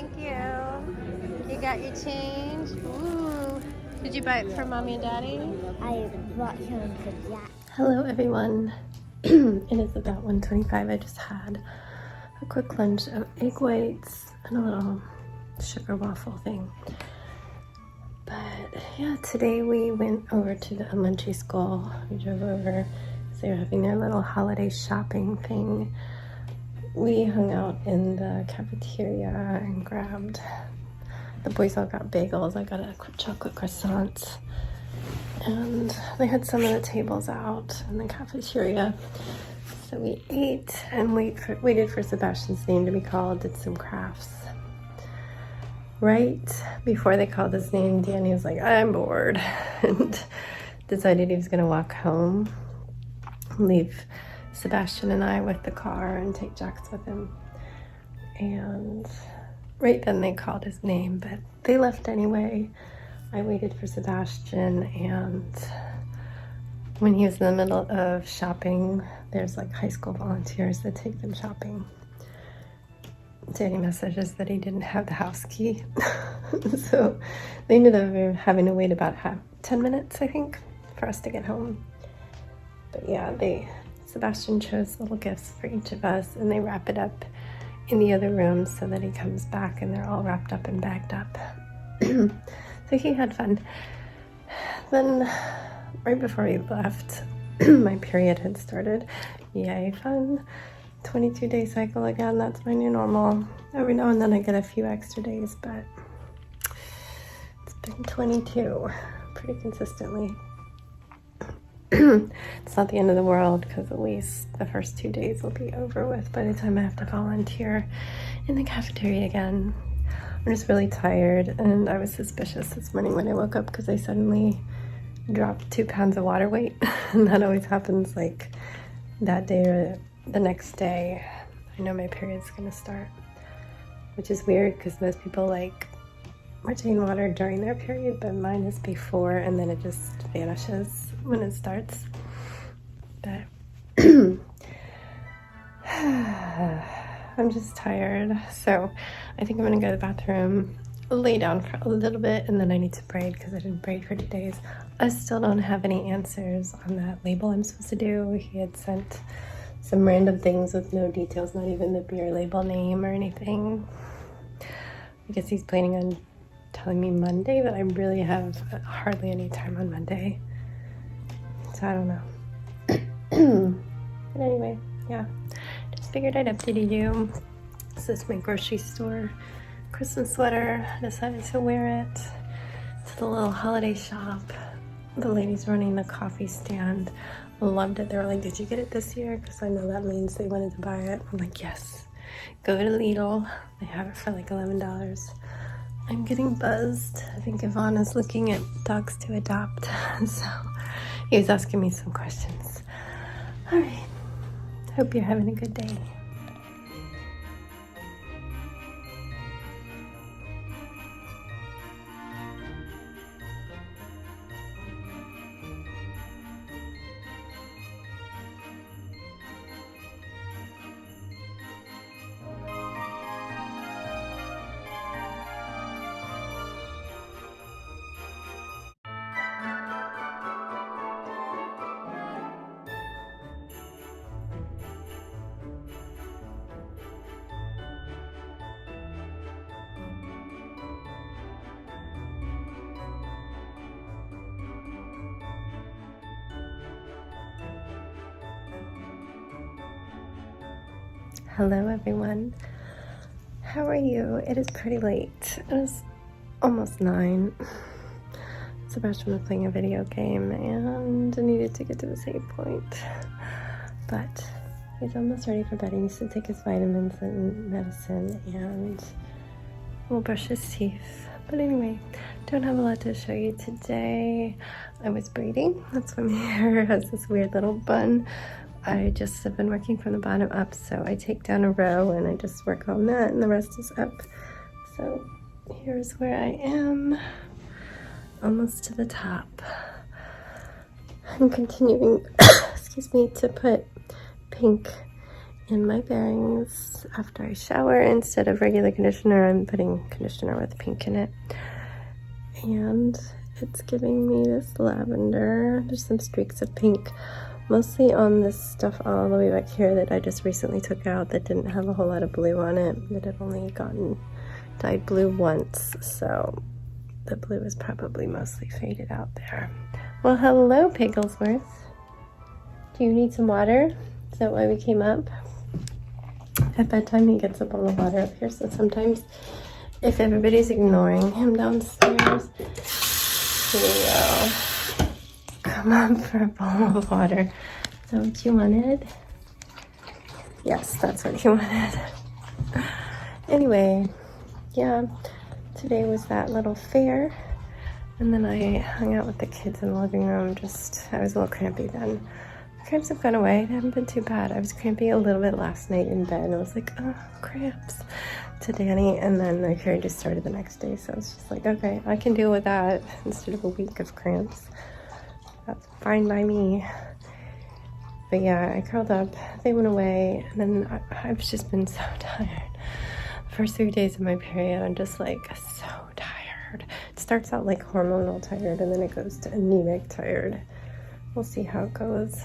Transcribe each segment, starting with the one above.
Thank you. You got your change? Ooh. Did you buy it for Mommy and Daddy? I bought some for Jack. Hello, everyone. It is about 1:25. I just had a quick lunch of egg whites and a little sugar waffle thing. But yeah, today we went over to the elementary school. We drove over because they were having their little holiday shopping thing. We hung out in the cafeteria and grabbed, the boys all got bagels. I got a chocolate croissant. And they had some of the tables out in the cafeteria. So we ate and waited for Sebastian's name to be called, did some crafts. Right before they called his name, Danny was like, I'm bored, and decided he was gonna walk home, leave Sebastian and I with the car and take Jax with him. And right then they called his name, but they left anyway. I waited for Sebastian, and when he was in the middle of shopping, there's like high school volunteers that take them shopping. Danny messages that he didn't have the house key. So they ended up having to wait about 10 minutes, I think, for us to get home. But yeah, Sebastian chose little gifts for each of us, and they wrap it up in the other room so that he comes back and they're all wrapped up and bagged up. So he had fun. Then, right before we left, my period had started. Yay, fun. 22-day cycle again, that's my new normal. Every now and then I get a few extra days, but it's been 22 pretty consistently. It's not the end of the world, because at least the first 2 days will be over with by the time I have to volunteer in the cafeteria again. I'm just really tired, and I was suspicious this morning when I woke up because I suddenly dropped 2 pounds of water weight. And that always happens like that day or the next day. I know my period's gonna start, which is weird because most people like retain water during their period, but mine is before, and then it just vanishes when it starts. But I'm just tired, so I think I'm gonna go to the bathroom, lay down for a little bit, and then I need to braid because I didn't braid for 2 days. I still don't have any answers on that label I'm supposed to do. He had sent some random things with no details, not even the beer label name or anything. I guess he's planning on telling me Monday, but I really have hardly any time on Monday, so I don't know. But anyway, yeah, just figured I'd update you. This is my grocery store Christmas sweater. I decided to wear it to the little holiday shop. The ladies running the coffee stand loved it. They were like, did you get it this year? Because I know that means they wanted to buy it. I'm like, yes. Go to Lidl. They have it for like $11. I'm getting buzzed. I think Yvonne is looking at dogs to adopt. So he was asking me some questions. All right. Hope you're having a good day. Hello everyone, how are you? It is pretty late. It is almost 9. Sebastian was playing a video game and needed to get to the save point, but he's almost ready for bed. He needs to take his vitamins and medicine, and we'll brush his teeth. But anyway, don't have a lot to show you today. I was braiding. That's why my hair has this weird little bun. I just have been working from the bottom up, so I take down a row and I just work on that, and the rest is up. So here's where I am, almost to the top. I'm continuing, excuse me, to put pink in my bangs after I shower. Instead of regular conditioner, I'm putting conditioner with pink in it. And it's giving me this lavender. There's some streaks of pink, mostly on this stuff all the way back here that I just recently took out that didn't have a whole lot of blue on it. That had only gotten dyed blue once, so the blue is probably mostly faded out there. Well, hello, Pigglesworth. Do you need some water? Is that why we came up? At bedtime, he gets a bowl of water up here, so sometimes if everybody's ignoring him downstairs, he will come up for a bowl of water. Is that what you wanted? Yes, that's what he wanted. Anyway, yeah, today was that little fair, and then I hung out with the kids in the living room. I was a little crampy then. Cramps have gone away. They haven't been too bad. I was crampy a little bit last night in bed. I was like, oh, cramps to Danny. And then my period just started the next day. So I was just like, okay, I can deal with that instead of a week of cramps. That's fine by me. But yeah, I curled up. They went away. And then I've just been so tired. The first 3 days of my period, I'm just like so tired. It starts out like hormonal tired, and then it goes to anemic tired. We'll see how it goes.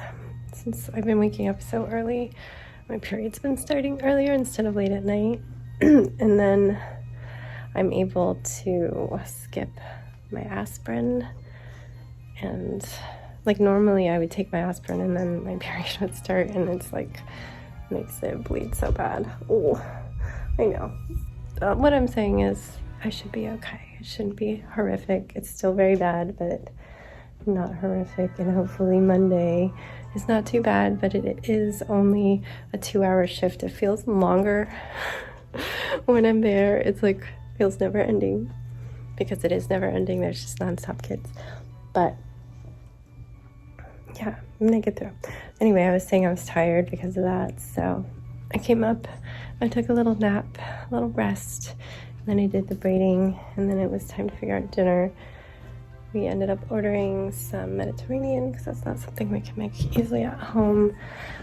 Since I've been waking up so early, my period's been starting earlier instead of late at night. And then I'm able to skip my aspirin. And like normally I would take my aspirin and then my period would start, and it's like makes it bleed so bad. Oh, I know. What I'm saying is I should be okay. It shouldn't be horrific. It's still very bad, but not horrific. And hopefully Monday is not too bad, but it is only a 2-hour shift. It feels longer when I'm there. It's like feels never ending, because it is never ending. There's just nonstop kids. But yeah, I'm gonna get through. Anyway, I was saying I was tired because of that, so I came up, I took a little nap, a little rest, and then I did the braiding, and then it was time to figure out dinner. We ended up ordering some Mediterranean because that's not something we can make easily at home.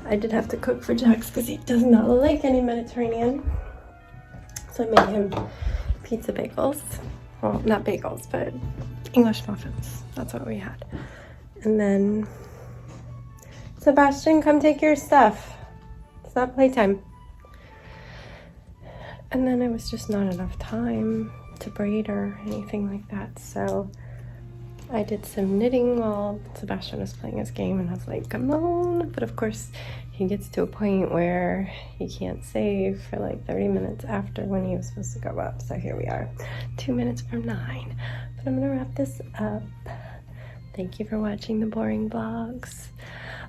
I did have to cook for Jax because he does not like any Mediterranean. So I made him pizza bagels. Well, not bagels, but English muffins. That's what we had. And then, Sebastian, come take your stuff. It's not playtime. And then it was just not enough time to braid or anything like that. So I did some knitting while Sebastian was playing his game, and I was like, come on. But of course, he gets to a point where he can't save for like 30 minutes after when he was supposed to go up. So here we are, 2 minutes from 9. But I'm gonna wrap this up. Thank you for watching the boring vlogs.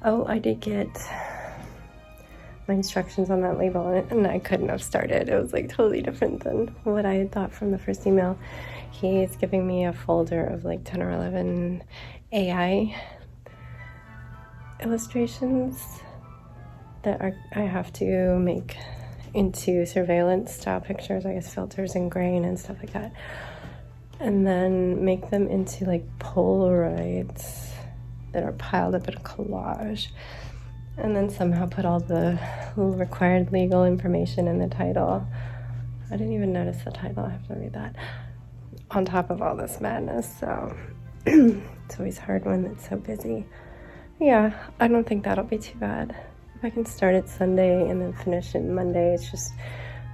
Oh, I did get my instructions on that label, and I couldn't have started. It was like totally different than what I had thought from the first email. He's giving me a folder of like 10 or 11 AI illustrations that I have to make into surveillance style pictures, I guess filters and grain and stuff like that, and then make them into like Polaroids that are piled up in a collage, and then somehow put all the required legal information in the title. I didn't even notice the title. I have to read that on top of all this madness. So it's always hard when it's so busy. Yeah, I don't think that'll be too bad. If I can start it Sunday and then finish it Monday, it's just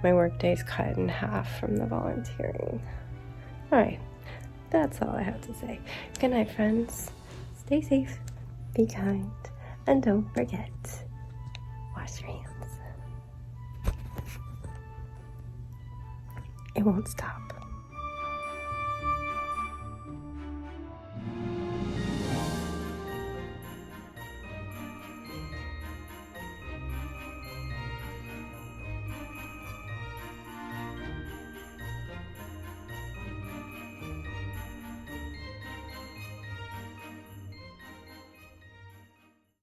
my work day's cut in half from the volunteering. All right, that's all I have to say. Good night, friends. Stay safe, be kind, and don't forget, wash your hands. It won't stop.